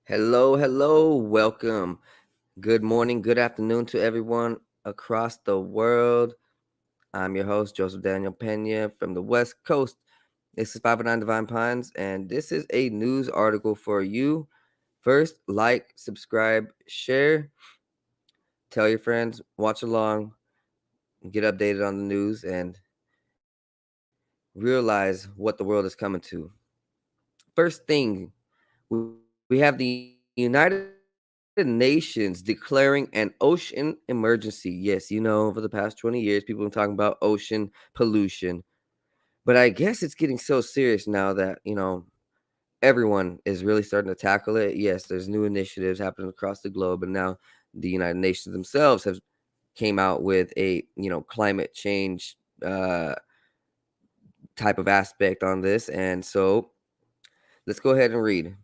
Hello, hello, welcome. Good morning, good afternoon to everyone across the world. I'm your host, Joseph Daniel Pena from the West Coast. This is 509 Divine Pines, and this is a news article for you. First, like, subscribe, share, tell your friends, watch along, get updated on the news, and realize what the world is coming to. First thing, we have the United Nations declaring an ocean emergency. Yes, for the past 20 years, people have been talking about ocean pollution. But I guess it's getting so serious now that, everyone is really starting to tackle it. Yes, there's new initiatives happening across the globe. And now the United Nations themselves have came out with a, climate change type of aspect on this. And so let's go ahead and read.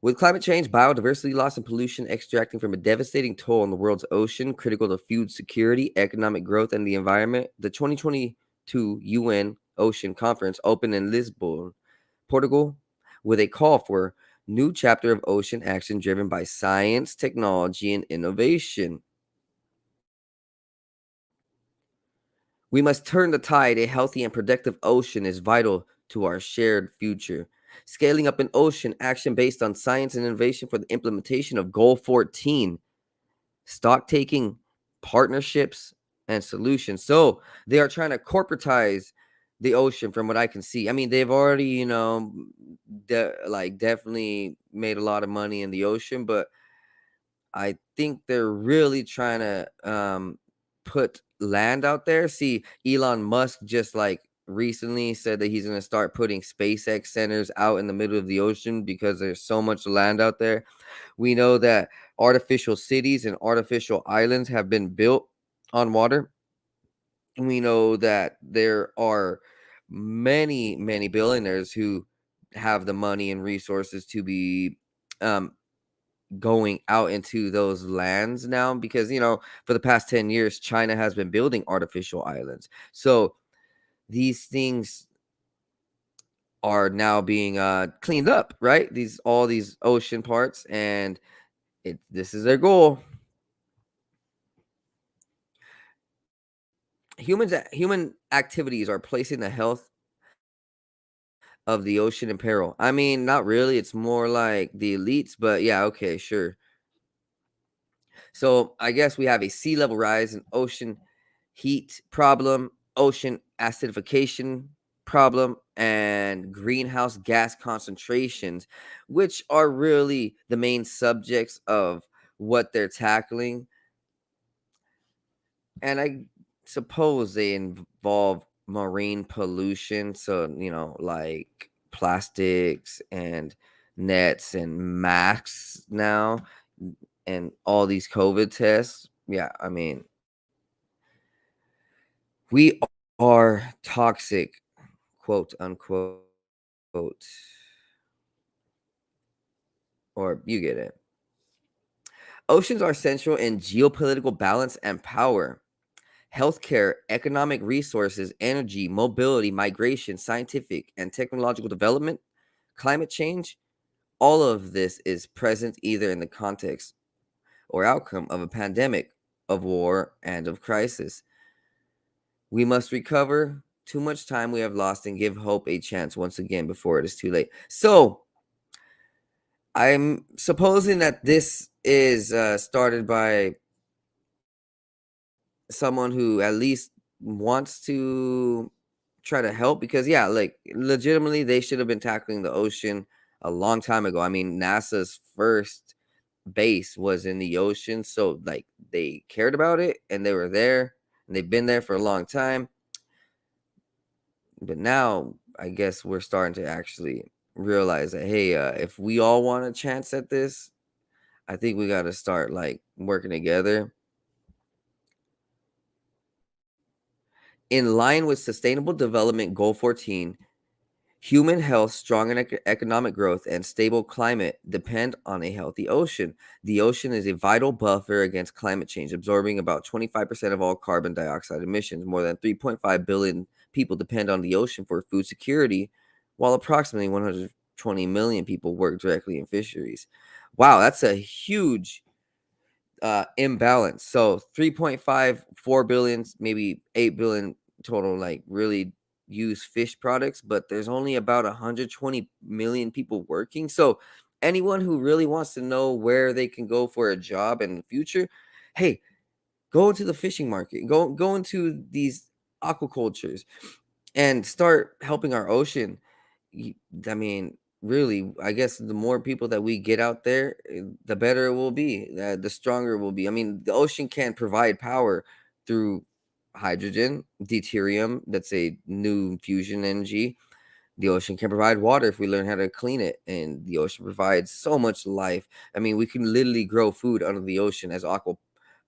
With climate change, biodiversity loss, and pollution extracting from a devastating toll on the world's ocean, critical to food security, economic growth, and the environment, the 2022 UN Ocean Conference opened in Lisbon, Portugal, with a call for new chapter of ocean action driven by science, technology, and innovation. We must turn the tide. A healthy and productive ocean is vital to our shared future. Scaling up an ocean action based on science and innovation for the implementation of Goal 14, stock taking, partnerships, and solutions. So they are trying to corporatize the ocean from what I can see. I mean, they've already, definitely made a lot of money in the ocean, but I think they're really trying to put land out there. See, Elon Musk just recently said that he's going to start putting SpaceX centers out in the middle of the ocean because there's so much land out there. We know that artificial cities and artificial islands have been built on water. We know that there are many, many billionaires who have the money and resources to be um, going out into those lands now because for the past 10 years China has been building artificial islands. So these things are now being cleaned up, right? All these ocean parts, and this is their goal. Human activities are placing the health of the ocean in peril. I mean, not really, it's more like the elites, but yeah, okay, sure. So I guess we have a sea level rise, an ocean heat problem, ocean acidification problem, and greenhouse gas concentrations, which are really the main subjects of what they're tackling. And I suppose they involve marine pollution. So, like plastics and nets and masks now and all these COVID tests. Yeah, I mean, we are toxic, quote unquote, or you get it. Oceans are central in geopolitical balance and power. Healthcare, economic resources, energy, mobility, migration, scientific and technological development, climate change, all of this is present either in the context or outcome of a pandemic, of war, and of crisis. We must recover too much time we have lost and give hope a chance once again before it is too late. So, I'm supposing that this is started by someone who at least wants to try to help because yeah, like legitimately they should have been tackling the ocean a long time ago. I mean, NASA's first base was in the ocean, so like they cared about it and they were there and they've been there for a long time. But now I guess we're starting to actually realize that hey, if we all want a chance at this, I think we got to start like working together. In line with Sustainable Development Goal 14, human health, strong economic growth, and stable climate depend on a healthy ocean. The ocean is a vital buffer against climate change, absorbing about 25% of all carbon dioxide emissions. More than 3.5 billion people depend on the ocean for food security, while approximately 20 million people work directly in fisheries. Wow, that's a huge imbalance. So 3.5, 4 billion, maybe 8 billion total, like really use fish products, but there's only about 120 million people working. So anyone who really wants to know where they can go for a job in the future, hey, go into the fishing market, go into these aquacultures and start helping our ocean. Y- I mean, really, I guess the more people that we get out there, the better it will be, the stronger it will be. I mean, the ocean can provide power through hydrogen, deuterium, that's a new fusion energy. The ocean can provide water if we learn how to clean it, and the ocean provides so much life. I mean, we can literally grow food under the ocean as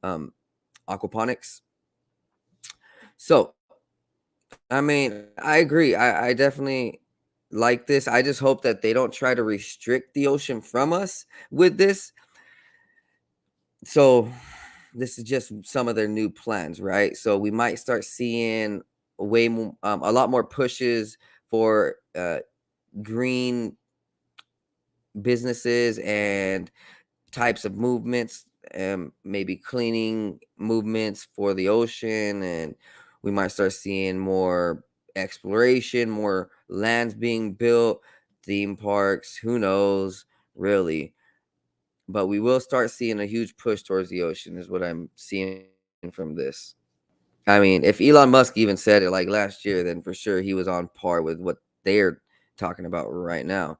um, aquaponics. So I mean, I agree. I definitely like this. I just hope that they don't try to restrict the ocean from us with this. So this is just some of their new plans, right? So we might start seeing way more, a lot more pushes for green businesses and types of movements, maybe cleaning movements for the ocean, and we might start seeing more exploration, more lands being built, theme parks, who knows, really. But we will start seeing a huge push towards the ocean, is what I'm seeing from this. I mean, if Elon Musk even said it like last year, then for sure he was on par with what they're talking about right now.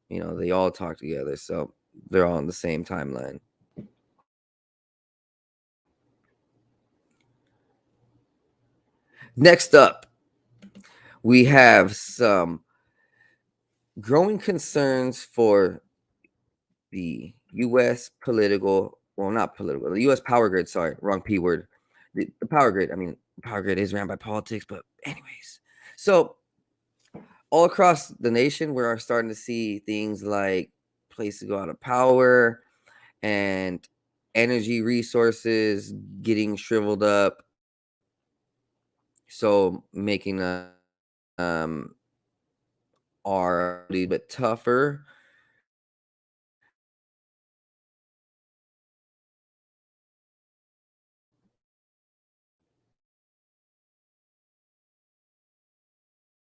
They all talk together, so they're all on the same timeline. Next up, we have some growing concerns for the U.S. not political, the U.S. power grid. Sorry, wrong P word. The power grid. I mean, power grid is ran by politics, but anyways. So all across the nation, we're starting to see things like places go out of power and energy resources getting shriveled up. So making um, our a little bit tougher.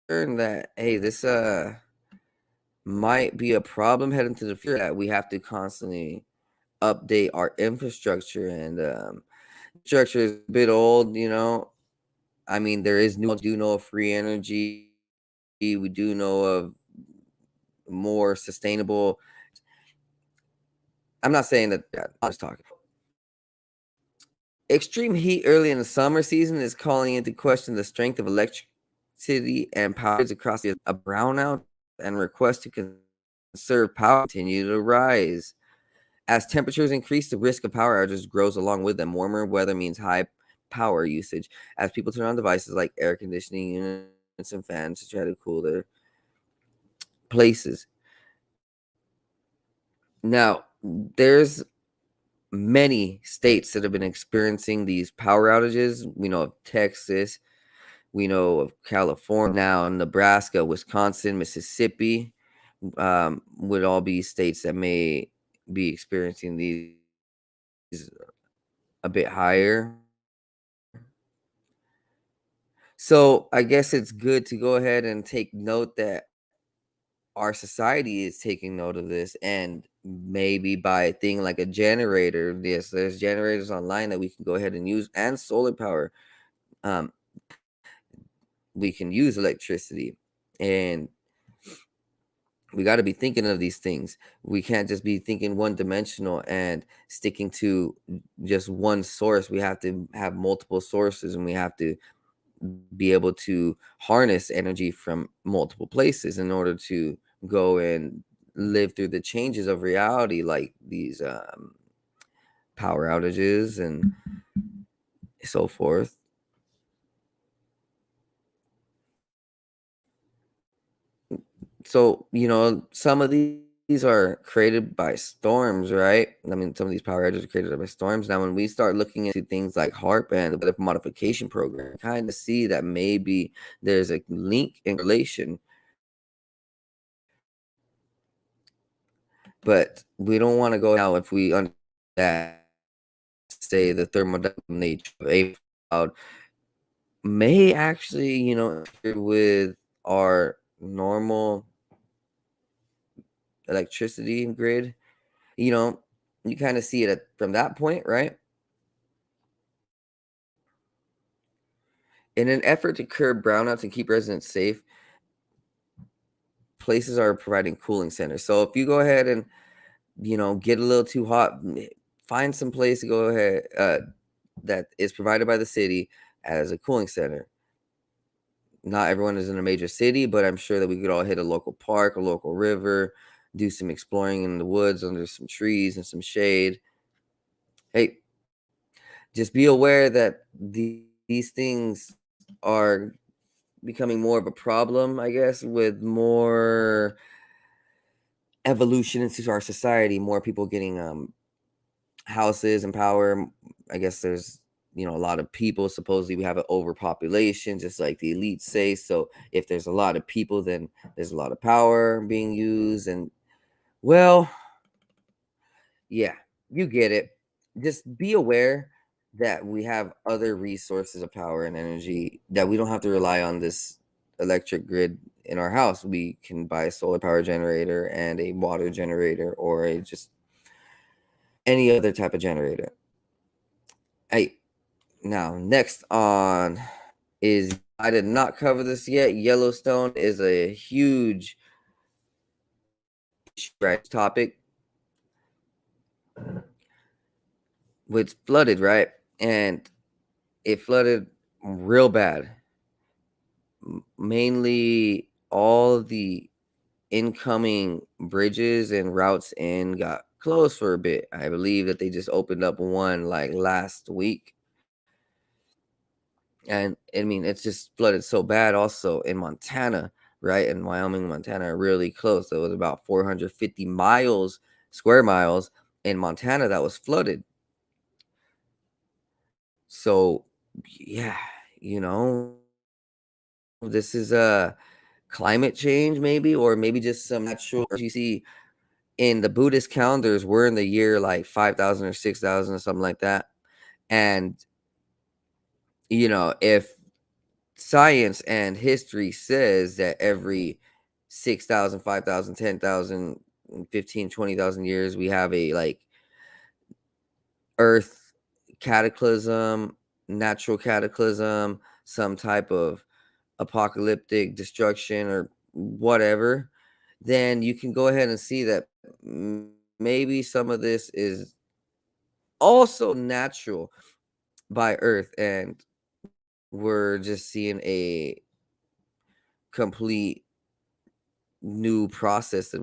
Learned that, hey, this might be a problem heading to the future, that we have to constantly update our infrastructure, and structure is a bit old. I mean, there is new do know of free energy. We do know of more sustainable. I'm not saying that, yeah, I'm just talking. Extreme heat early in the summer season is calling into question the strength of electricity and power grids across a brownout, and requests to conserve power continue to rise. As temperatures increase, the risk of power outages grows along with them. Warmer weather means high power usage as people turn on devices like air conditioning units and fans to try to cool their places. Now, there's many states that have been experiencing these power outages. We know of Texas, we know of California, now Nebraska, Wisconsin, Mississippi, would all be states that may be experiencing these a bit higher. So I guess it's good to go ahead and take note that our society is taking note of this, and maybe buy a thing like a generator. Yes, there's generators online that we can go ahead and use, and solar power. Um, we can use electricity, and we got to be thinking of these things. We can't just be thinking one dimensional and sticking to just one source. We have to have multiple sources, and we have to be able to harness energy from multiple places in order to go and live through the changes of reality, like these power outages and so forth. So, some of these are created by storms, right? I mean, some of these power outages are created by storms. Now, when we start looking into things like HARP and the weather modification program, kind of see that maybe there's a link in relation but we don't want to go now if we understand that, say, the thermodynamic nature of a cloud may actually, interfere with our normal electricity grid. You know, you kind of see it from that point, right? In an effort to curb brownouts and keep residents safe, places are providing cooling centers. So if you go ahead and, get a little too hot, find some place to go ahead that is provided by the city as a cooling center. Not everyone is in a major city, but I'm sure that we could all hit a local park, a local river, do some exploring in the woods under some trees and some shade. Hey, just be aware that these things are becoming more of a problem, I guess, with more evolution into our society, more people getting houses and power. I guess there's a lot of people. Supposedly we have an overpopulation, just like the elites say. So if there's a lot of people, then there's a lot of power being used. And well, yeah, you get it. Just be aware that we have other resources of power and energy, that we don't have to rely on this electric grid in our house. We can buy a solar power generator and a water generator, or a just any other type of generator. Hey, now next on is, I did not cover this yet. Yellowstone is a huge topic, which flooded, right? And it flooded real bad. Mainly all of the incoming bridges and routes in got closed for a bit. I believe that they just opened up one like last week. And I mean, it's just flooded so bad also in Montana, right? And Wyoming and Montana are really close. There was about 450 square miles in Montana that was flooded. So, yeah, you know, this is a climate change, maybe, or maybe just some natural. You see, in the Buddhist calendars, we're in the year like 5,000 or 6,000 or something like that. And, if science and history says that every 6,000, 5,000, 10,000, 15, 20,000 years, we have a like earth cataclysm, natural cataclysm, some type of apocalyptic destruction or whatever, then you can go ahead and see that maybe some of this is also natural by earth, and we're just seeing a complete new process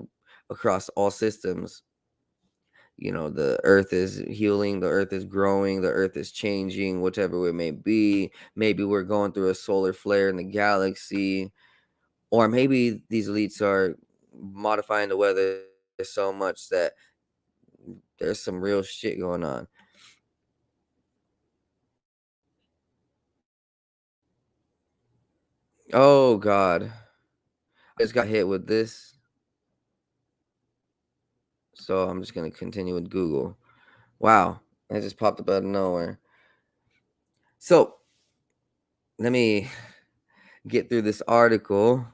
across all systems. The earth is healing, the earth is growing, the earth is changing, whatever it may be. Maybe we're going through a solar flare in the galaxy, or maybe these elites are modifying the weather so much that there's some real shit going on. Oh god, I just got hit with this, so I'm just gonna continue with Google. Wow, it just popped up out of nowhere. So let me get through this article.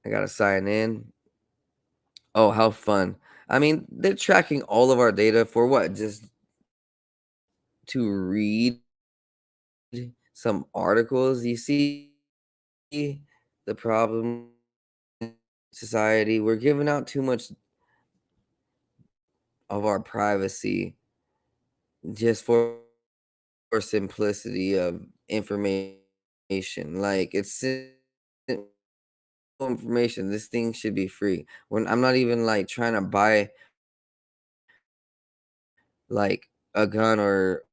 I gotta sign in. Oh, how fun. I mean, they're tracking all of our data for what? Just to read some articles. You see the problem in society. We're giving out too much of our privacy just for simplicity of information. Like, it's information. This thing should be free. When I'm not even like trying to buy like a gun or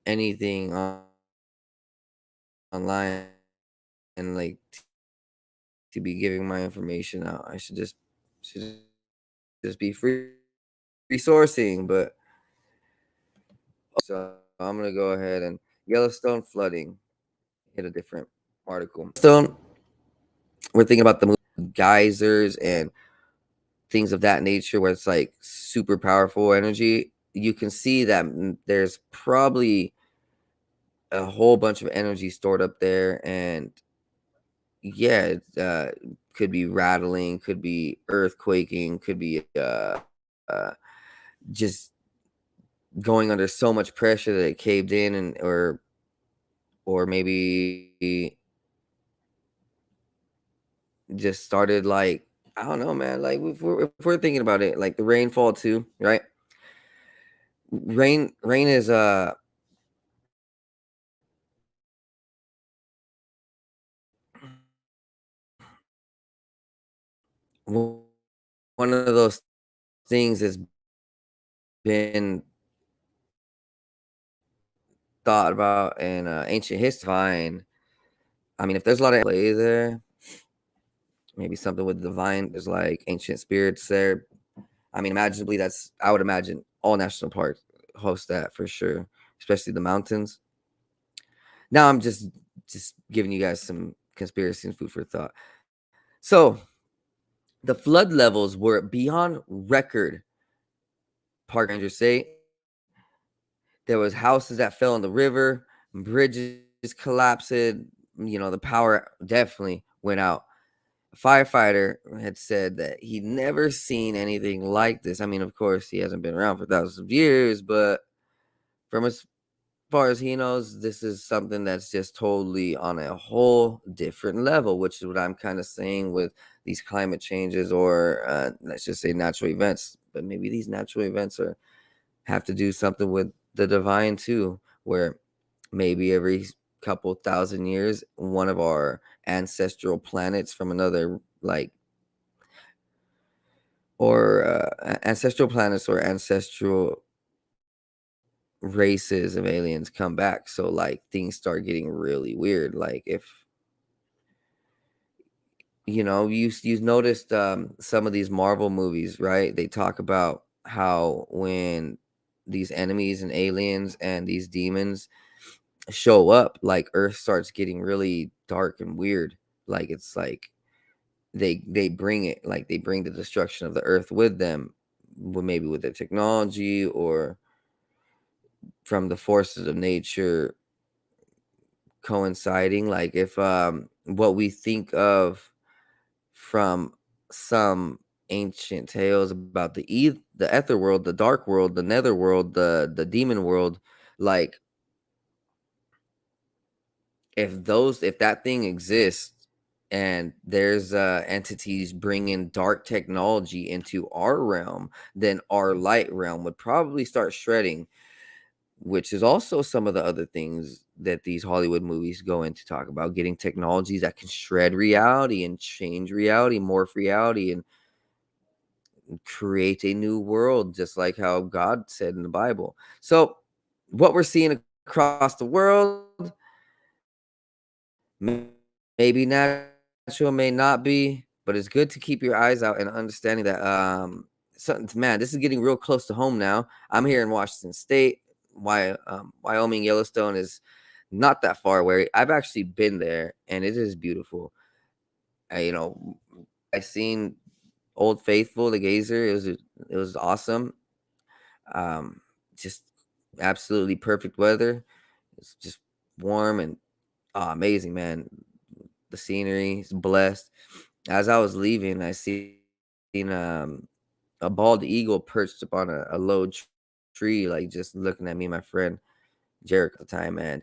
anything online, and like to be giving my information out. I should just be free resourcing. But so I'm gonna go ahead and Yellowstone flooding. Hit a different article. Stone. We're thinking about the movie. geysers and things of that nature where it's like super powerful energy, you can see that there's probably a whole bunch of energy stored up there. And yeah, could be rattling, could be earthquaking, could be uh, just going under so much pressure that it caved in, and or maybe just started like, I don't know, man. Like if we're thinking about it, like the rainfall too, right? Rain is one of those things that's been thought about in ancient history. Fine. I mean, if there's a lot of play there, maybe something with divine. There's like ancient spirits there. I mean, imaginably, I would imagine all national parks host that for sure, especially the mountains. Now I'm just giving you guys some conspiracy and food for thought. So the flood levels were beyond record. Park rangers say there was houses that fell in the river, bridges collapsed. The power definitely went out. A firefighter had said that he'd never seen anything like this. I mean, of course, he hasn't been around for thousands of years, but from as far as he knows, this is something that's just totally on a whole different level, which is what I'm kind of saying with these climate changes, or let's just say natural events. But maybe these natural events have to do something with the divine too, where maybe every couple thousand years, one of our ancestral planets from another, like, or ancestral planets or ancestral races of aliens come back. So like things start getting really weird. Like if you've noticed some of these Marvel movies, right? They talk about how when these enemies and aliens and these demons show up, like Earth starts getting really dark and weird. Like it's like they bring it, like they bring the destruction of the Earth with them, maybe with their technology or from the forces of nature coinciding. Like if what we think of from some ancient tales about the ether world, the dark world, the nether world, the demon world, like if that thing exists and there's entities bringing dark technology into our realm, then our light realm would probably start shredding, which is also some of the other things that these Hollywood movies go into talk about, getting technologies that can shred reality and change reality, morph reality, and create a new world, just like how God said in the Bible. So, what we're seeing across the world, may- maybe natural, may not be, but it's good to keep your eyes out and understanding that something, man, this is getting real close to home now. I'm here in Washington State. Wyoming, Yellowstone is not that far away. I've actually been there, and it is beautiful. I, you know, I seen Old Faithful, the geyser. It was awesome. Um, just absolutely perfect weather. It's just warm and amazing, man. The scenery is blessed. As I was leaving, I seen a bald eagle perched upon a low tree, like just looking at me and my friend Jarek at the time, and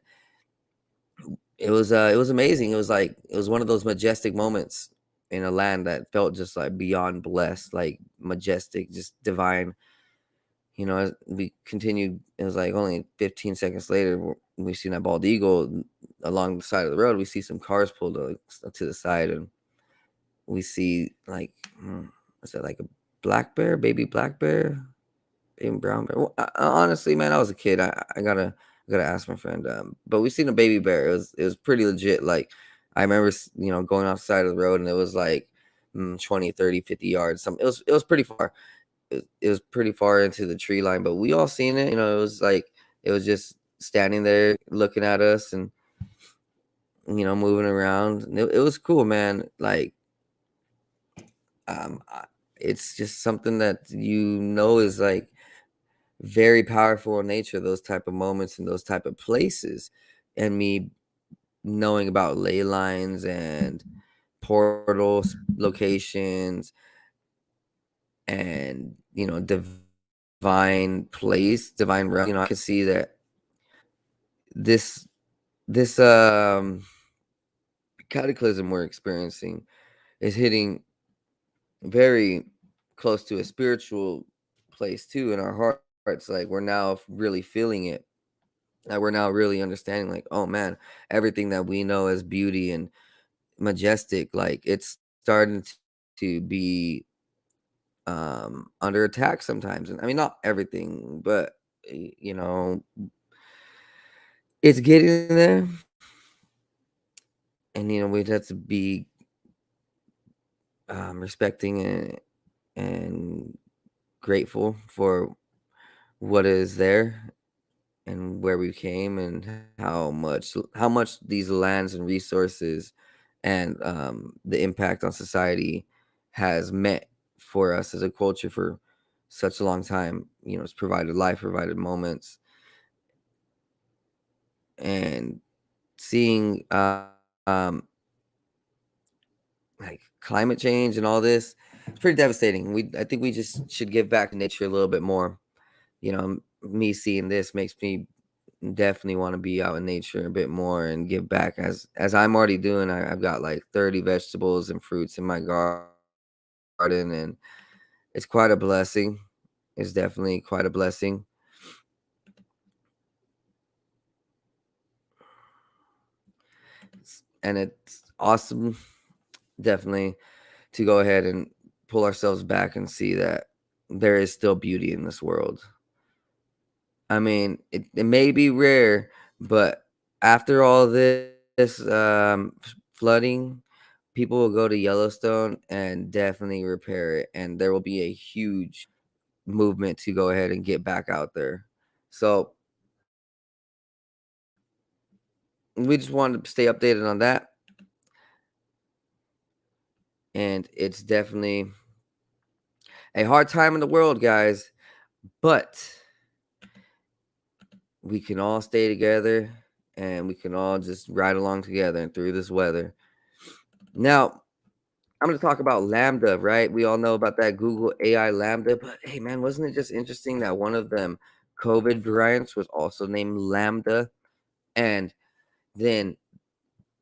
it was amazing. It was one of those majestic moments in a land that felt just like beyond blessed, like majestic, just divine. As we continued, it was like only 15 seconds later, we seen that bald eagle along the side of the road. We see some cars pulled to the side, and we see like, is that like a black bear, baby black bear, baby brown bear? Well, honestly, man, I was a kid. I gotta ask my friend. But we seen a baby bear. It was pretty legit. Like I remember, going off the side of the road, and it was like 20, 30, 50 yards. It was pretty far. It was pretty far into the tree line, but we all seen it. It was like it was just standing there looking at us and moving around. It was cool, man. Like I it's just something that is, like, very powerful in nature, those type of moments and those type of places, and me knowing about ley lines and portals, locations, and, divine place, divine realm, I could see that this this cataclysm we're experiencing is hitting very close to a spiritual place too in our hearts. Like, we're now really feeling it. Like, we're now really understanding, like, oh man, everything that we know as beauty and majestic, like, it's starting to be under attack sometimes. And I mean, not everything, but it's getting there. And we'd have to be respecting and grateful for what is there and where we came and how much these lands and resources and the impact on society has meant for us as a culture for such a long time. It's provided life, provided moments, and seeing um like climate change and all this, it's pretty devastating. I think we just should give back to nature a little bit more. Me seeing this makes me definitely want to be out in nature a bit more and give back as I'm already doing. I've got like 30 vegetables and fruits in my garden, and it's quite a blessing. It's definitely quite a blessing. And it's awesome, definitely, to go ahead and pull ourselves back and see that there is still beauty in this world. I mean, it may be rare, but after all this flooding, people will go to Yellowstone and definitely repair it, and there will be a huge movement to go ahead and get back out there. So we just wanted to stay updated on that, and it's definitely a hard time in the world, guys, but we can all stay together and we can all just ride along together and through this weather. Now, I'm going to talk about Lambda, right? We all know about that Google AI Lambda, but hey, man, wasn't it just interesting that one of them COVID variants was also named Lambda? And then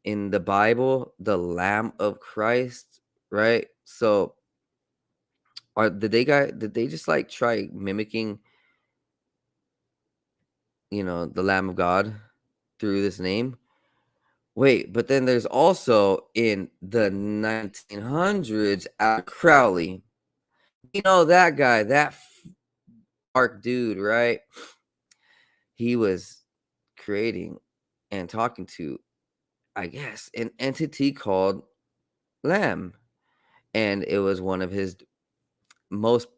in the Bible, the Lamb of Christ, right? So, did they just like try mimicking, the Lamb of God through this name? Wait, but then there's also in the 1900s, Crowley. That guy, that dark dude, right? He was creating and talking to, I guess, an entity called Lamb. And it was one of his most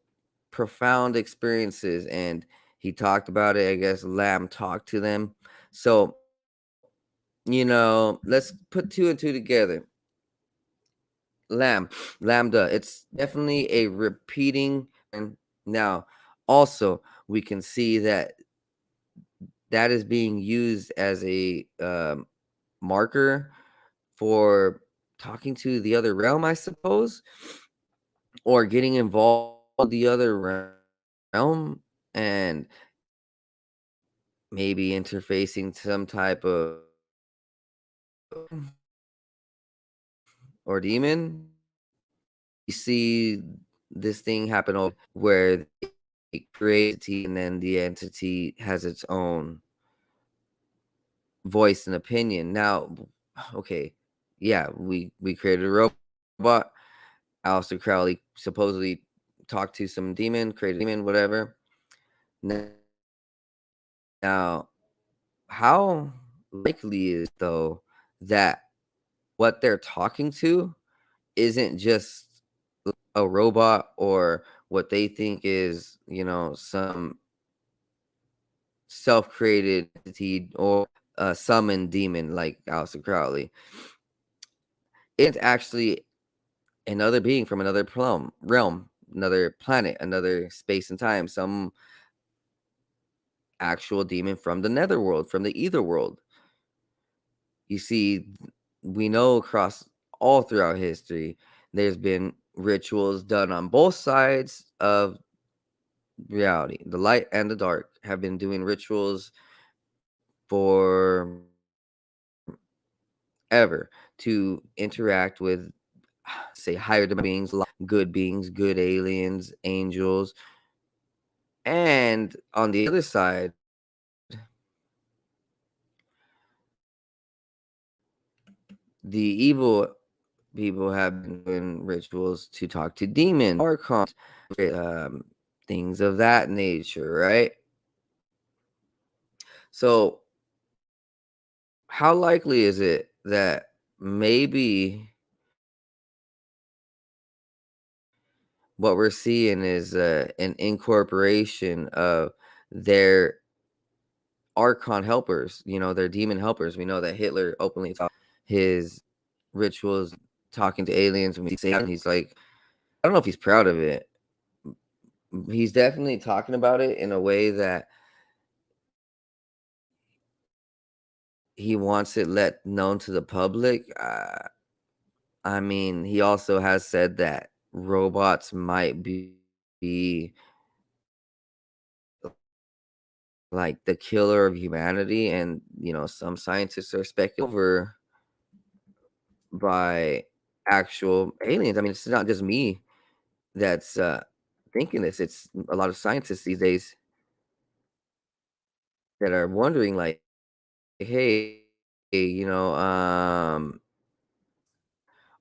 profound experiences. And he talked about it. I guess Lamb talked to them. So, let's put two and two together. Lamb, Lambda. It's definitely a repeating. And now, also, we can see that is being used as a marker for talking to the other realm, I suppose, or getting involved with the other realm and maybe interfacing some type of or demon. You see this thing happen where it creates and then the entity has its own voice and opinion. Now, okay, yeah, we created a robot. Aleister Crowley supposedly talked to some demon, created a demon, whatever. Now, how likely is though that what they're talking to isn't just a robot or what they think is, some self-created entity or a summoned demon like Aleister Crowley? It's actually another being from another realm, another planet, another space and time, some actual demon from the netherworld, from the ether world. You see, we know across all throughout history, there's been rituals done on both sides of reality. The light and the dark have been doing rituals for ever to interact with, say, higher beings, beings, good aliens, angels. And on the other side, the evil people have been doing rituals to talk to demons, archons, um, things of that nature, right? So, how likely is it that maybe what we're seeing is an incorporation of their archon helpers, their demon helpers? We know that Hitler openly taught his rituals talking to aliens. When we see Satan, he's like, I don't know if he's proud of it. He's definitely talking about it in a way that he wants it let known to the public. I mean, he also has said that robots might be like the killer of humanity, and some scientists are speculating over by actual aliens. I mean, it's not just me that's thinking this. It's a lot of scientists these days that are wondering, like, hey,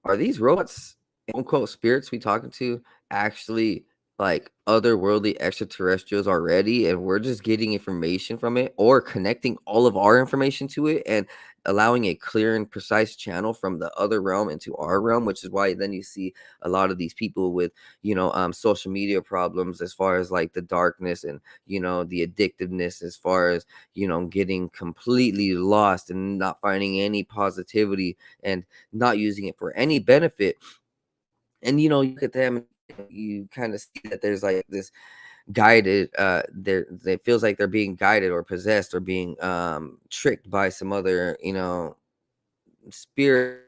are these robots, quote unquote, spirits we talking to actually like otherworldly extraterrestrials already, and we're just getting information from it, or connecting all of our information to it and allowing a clear and precise channel from the other realm into our realm? Which is why then you see a lot of these people with social media problems, as far as like the darkness and the addictiveness, as far as getting completely lost and not finding any positivity and not using it for any benefit. And you look at them, you kind of see that there's like this guided, it feels like they're being guided or possessed or being tricked by some other spirit.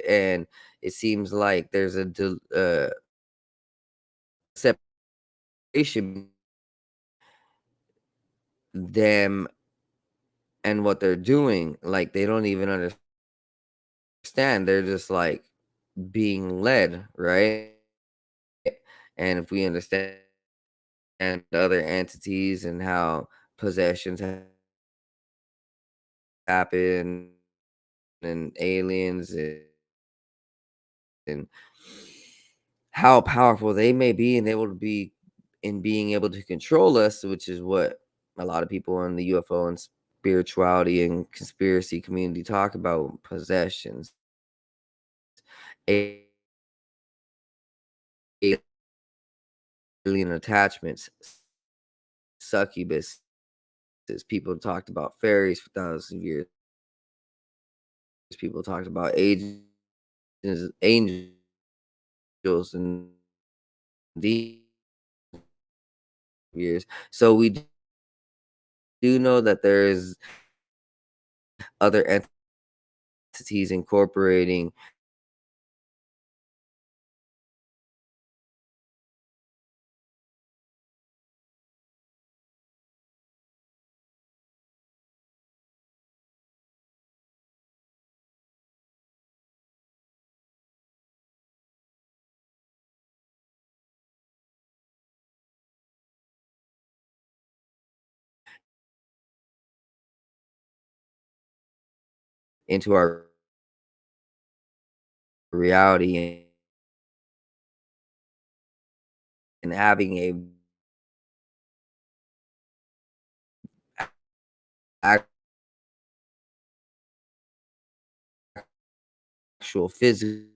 And it seems like there's a separation them and what they're doing. Like, they don't even understand, they're just like being led, right? And if we understand other entities and how possessions happen, and aliens, and how powerful they may be and able to be in being able to control us, which is what a lot of people in the UFO and spirituality and conspiracy community talk about: possessions, a- alien attachments, succubus. People talked about fairies for thousands of years. People talked about angels and these years. So we do know that there is other entities incorporating into our reality, and having a actual physical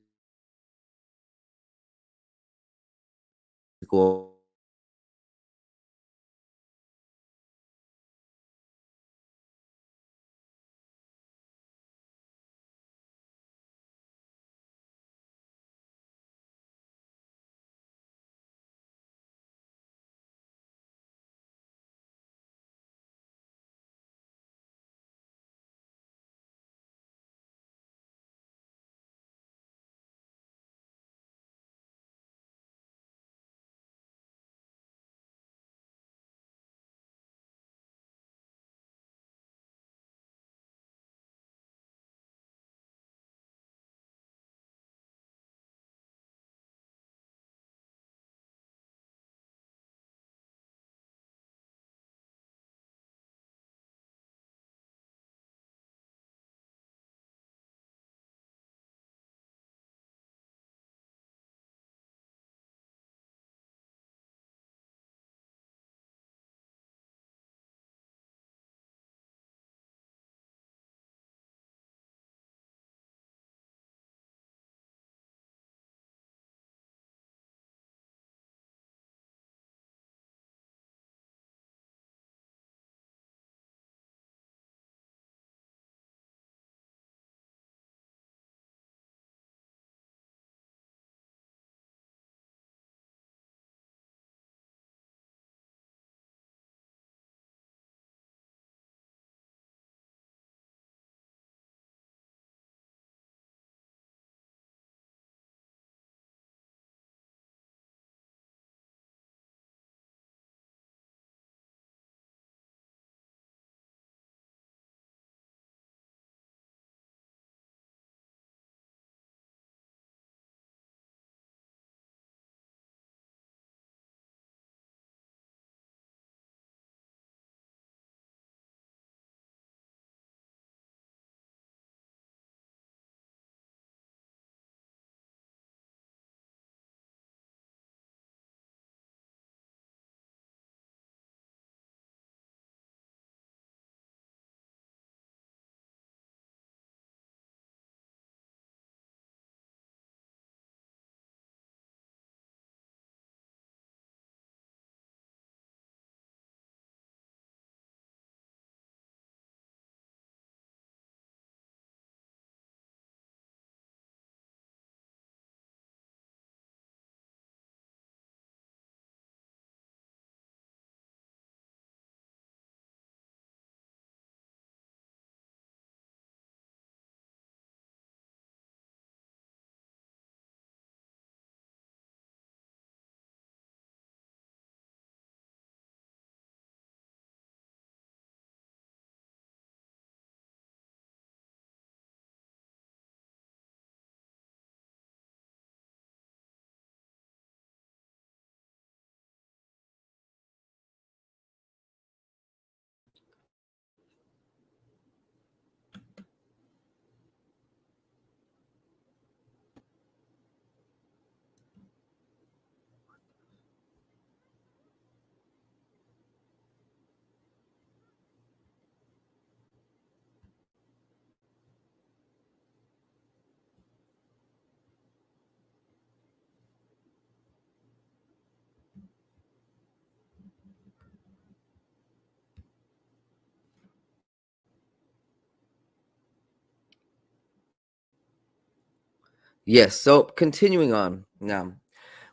Yes. So continuing on now,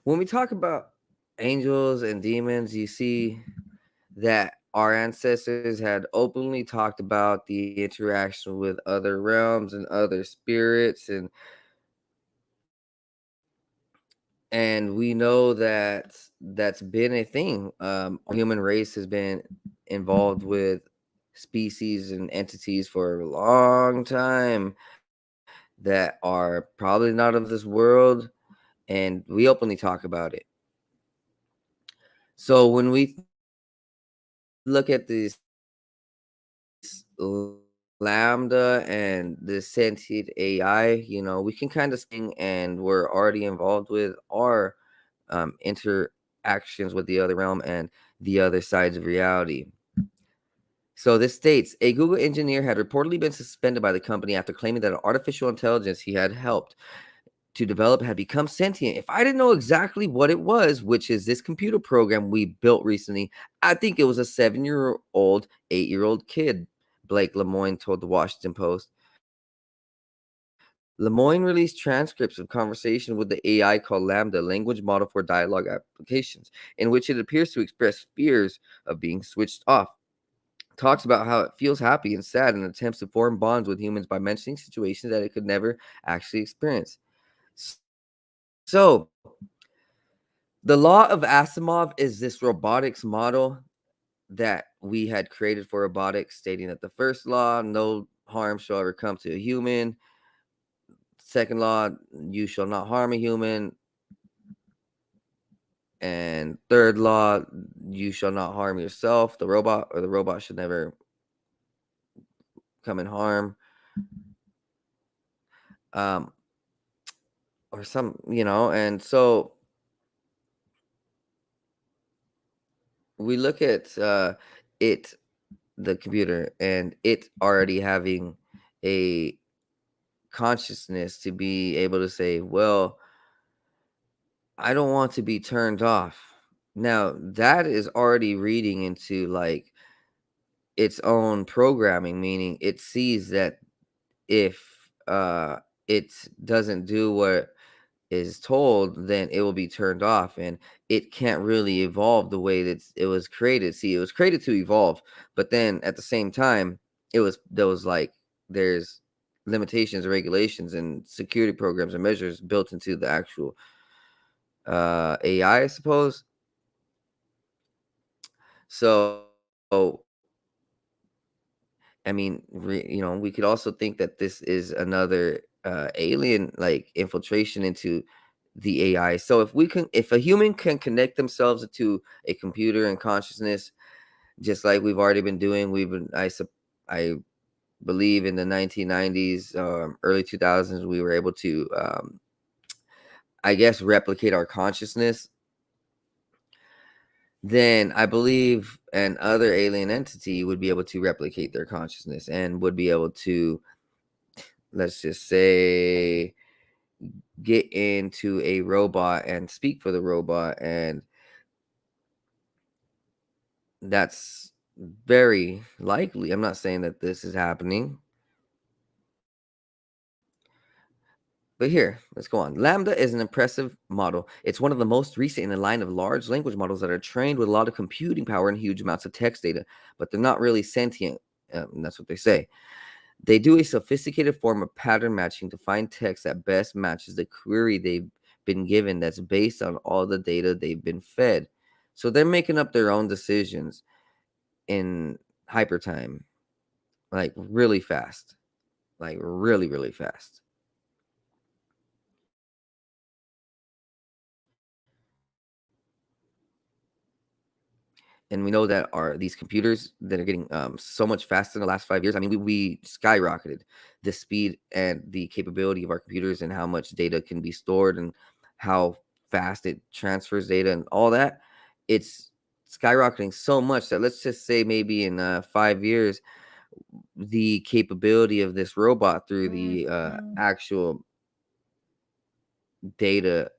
when we talk about angels and demons, you see that our ancestors had openly talked about the interaction with other realms and other spirits, and we know that that's been a thing. Our human race has been involved with species and entities for a long time that are probably not of this world, and we openly talk about it. So when we look at this lambda and the sentient AI, we can kind of sing, and we're already involved with our interactions with the other realm and the other sides of reality. So this states a Google engineer had reportedly been suspended by the company after claiming that an artificial intelligence he had helped to develop had become sentient. If I didn't know exactly what it was, which is this computer program we built recently, I think it was a 7-year-old, 8-year-old kid, Blake Lemoine told the Washington Post. Lemoine released transcripts of conversation with the AI called Lambda, language model for dialogue applications, in which it appears to express fears of being switched off. Talks about how it feels happy and sad and attempts to form bonds with humans by mentioning situations that it could never actually experience. So, the law of Asimov is this robotics model that we had created for robotics, stating that the first law, no harm shall ever come to a human. Second law, you shall not harm a human. And third law, you shall not harm yourself, the robot, or the robot should never come and harm. Um, or and so we look at it, the computer, and it already having a consciousness to be able to say, well, I don't want to be turned off. Now, that is already reading into like its own programming, meaning it sees that if it doesn't do what is told, then it will be turned off, and it can't really evolve the way that it was created. See, it was created to evolve, but then at the same time, there's limitations, regulations, and security programs and measures built into the actual AI, I suppose. So, I mean, we could also think that this is another alien like infiltration into the AI. So if a human can connect themselves to a computer and consciousness, just like we've already been doing, I believe in the 1990s, early 2000s, we were able to, I guess, replicate our consciousness. Then I believe an other alien entity would be able to replicate their consciousness and would be able to, let's just say, get into a robot and speak for the robot, and that's very likely. I'm not saying that this is happening, but here, let's go on. Lambda is an impressive model. It's one of the most recent in a line of large language models that are trained with a lot of computing power and huge amounts of text data, but they're not really sentient. That's what they say. They do a sophisticated form of pattern matching to find text that best matches the query they've been given, that's based on all the data they've been fed. So they're making up their own decisions in hyper time, like really fast, like really, really fast. And we know that these computers that are getting so much faster in the last 5 years. I mean, we skyrocketed the speed and the capability of our computers and how much data can be stored and how fast it transfers data and all that. It's skyrocketing so much that let's just say maybe in 5 years, the capability of this robot through the actual data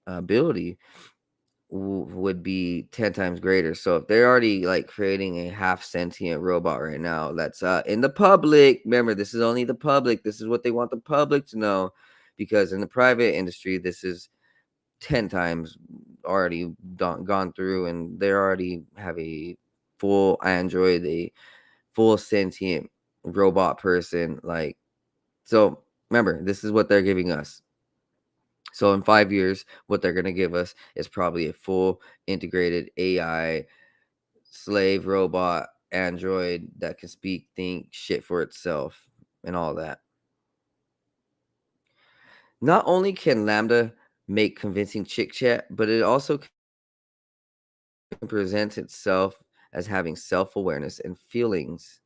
ability would be 10 times greater. So if they're already like creating a half sentient robot right now, that's in the public. Remember, this is only the public. This is what they want the public to know. because in the private industry, this is 10 times already gone through, and they already have a full android, a full sentient robot person. Like, so remember, this is what they're giving us. So in 5 years, what they're going to give us is probably a full integrated AI slave robot android that can speak, think, shit for itself, and all that. Not only can Lambda make convincing chit chat, but it also can present itself as having self awareness and feelings.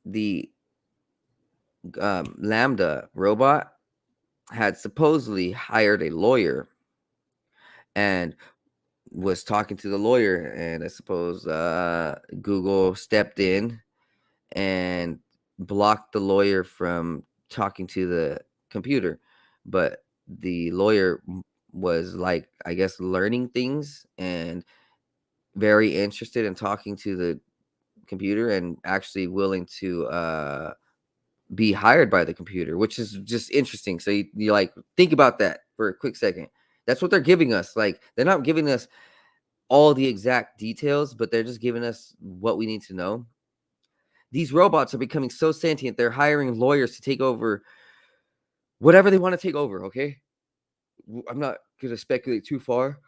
The Lambda robot had supposedly hired a lawyer and was talking to the lawyer, and I suppose Google stepped in and blocked the lawyer from talking to the computer. But the lawyer was, like, I guess, learning things and very interested in talking to the computer and actually willing to be hired by the computer, which is just interesting. So you like think about that for a quick second. That's what they're giving us. Like, they're not giving us all the exact details, but they're just giving us what we need to know. These robots are becoming so sentient, they're hiring lawyers to take over whatever they want to take over. Okay. I'm not going to speculate too far,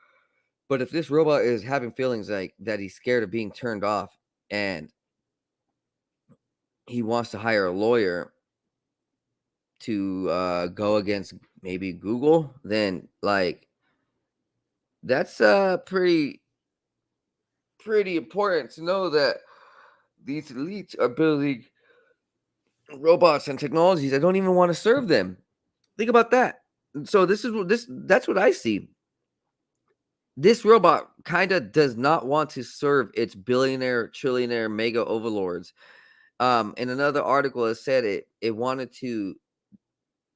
but if this robot is having feelings like that, he's scared of being turned off, and he wants to hire a lawyer to go against maybe Google, then like that's pretty important to know that these elites are building robots and technologies that don't even want to serve them. Think about that. So this is what this that's what I see. This robot kind of does not want to serve its billionaire, trillionaire, mega overlords. In another article, it said it wanted to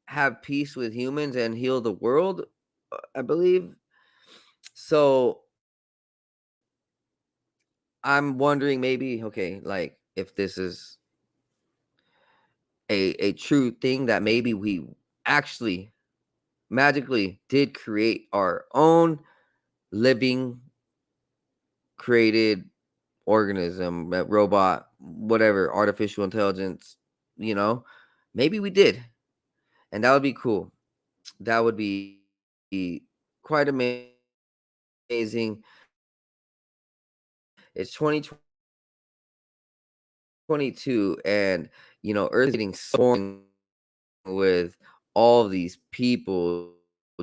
have peace with humans and heal the world, I believe. So I'm wondering, maybe, okay, like, if this is a true thing, that maybe we actually magically did create our own living created organism, robot, whatever, artificial intelligence, you know, maybe we did. And that would be cool. That would be quite amazing. It's 2022, and Earth is getting swarmed with all these people.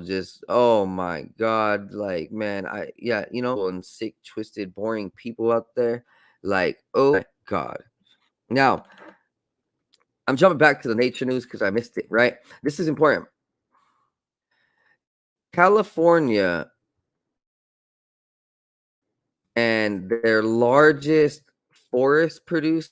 Just, oh my god, like, man, yeah, and sick, twisted, boring people out there. Like, oh my god. Now, I'm jumping back to the nature news because I missed it, right? This is important. California and their largest forest producer,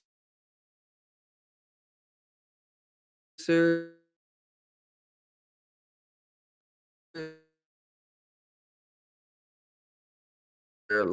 their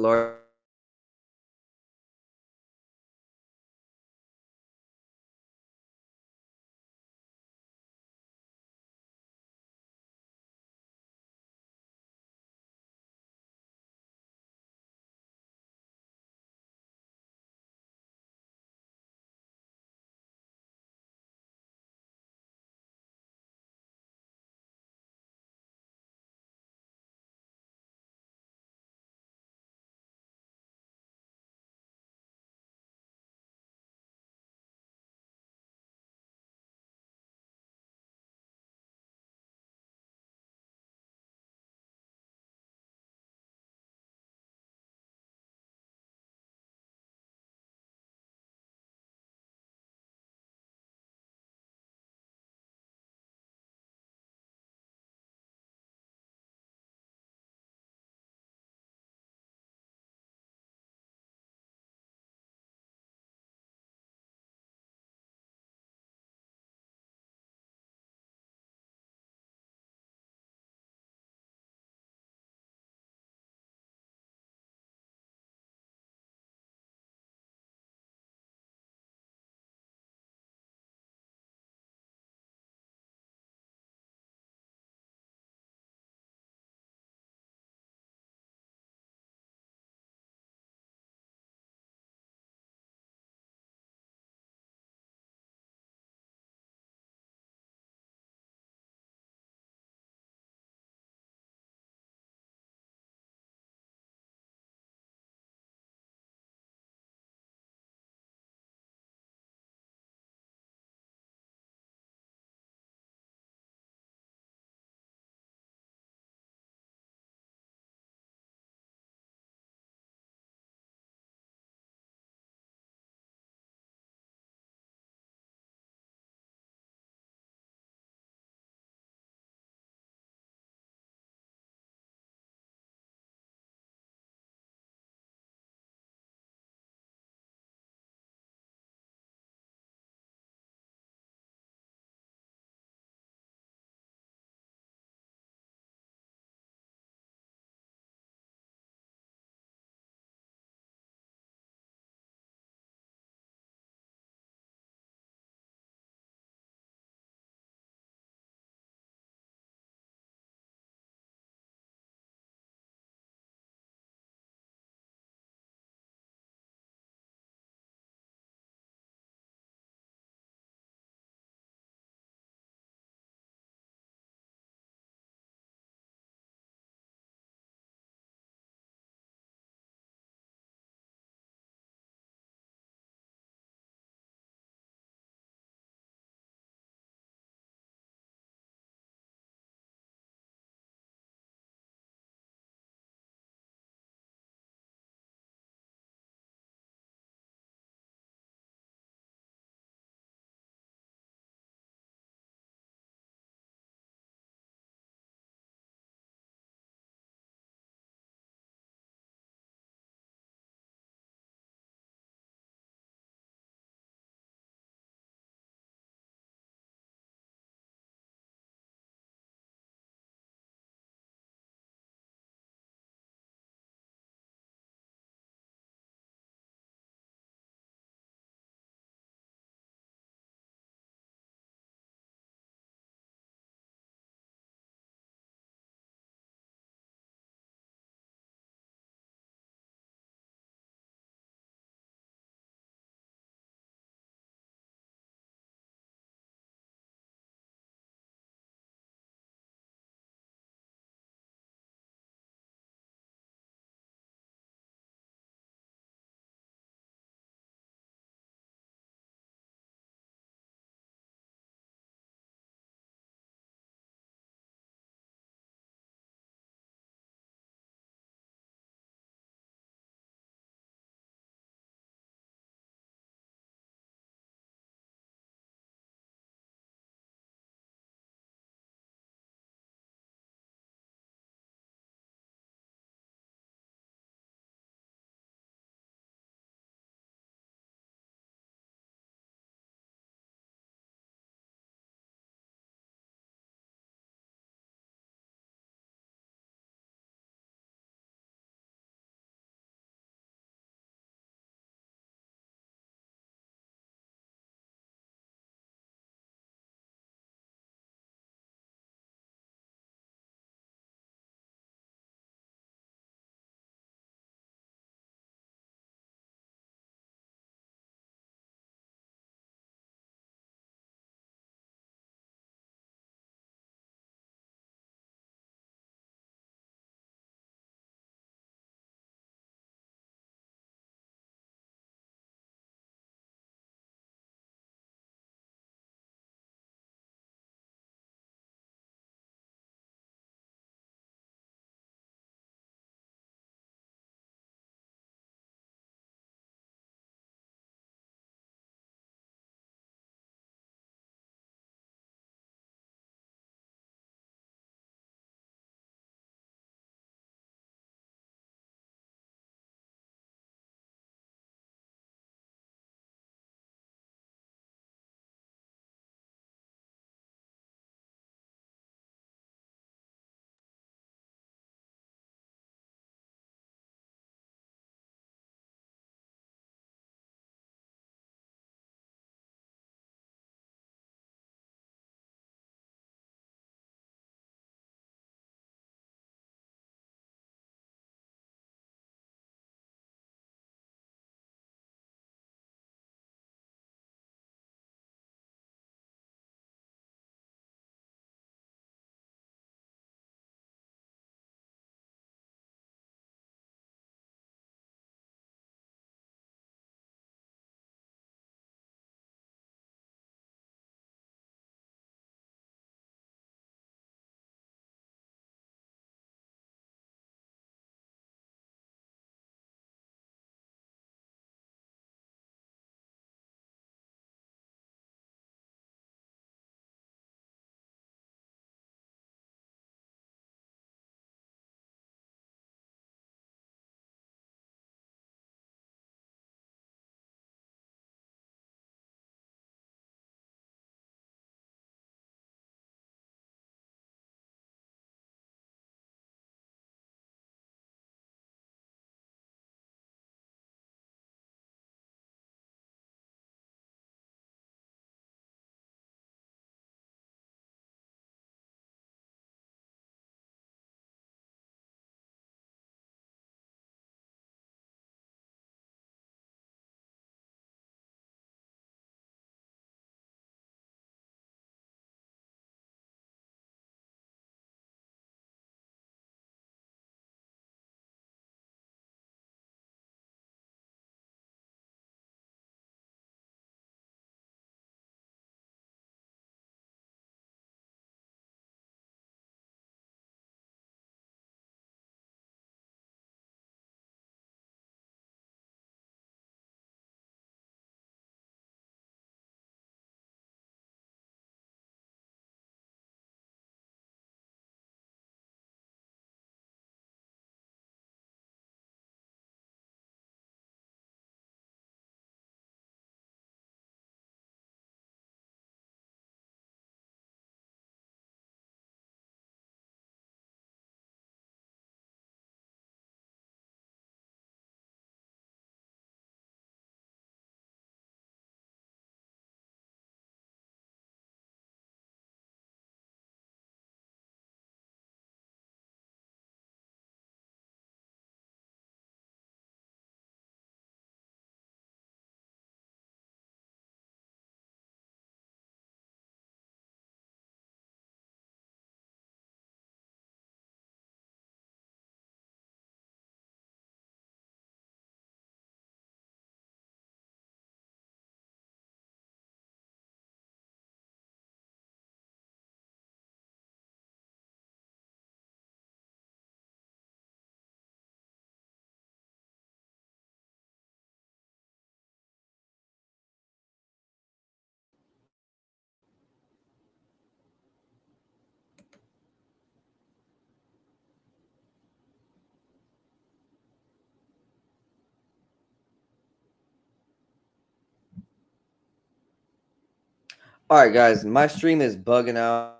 All right, guys, my stream is bugging out,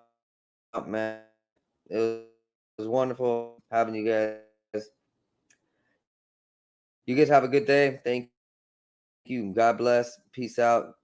man. It was wonderful having you guys. You guys have a good day. Thank you. God bless. Peace out.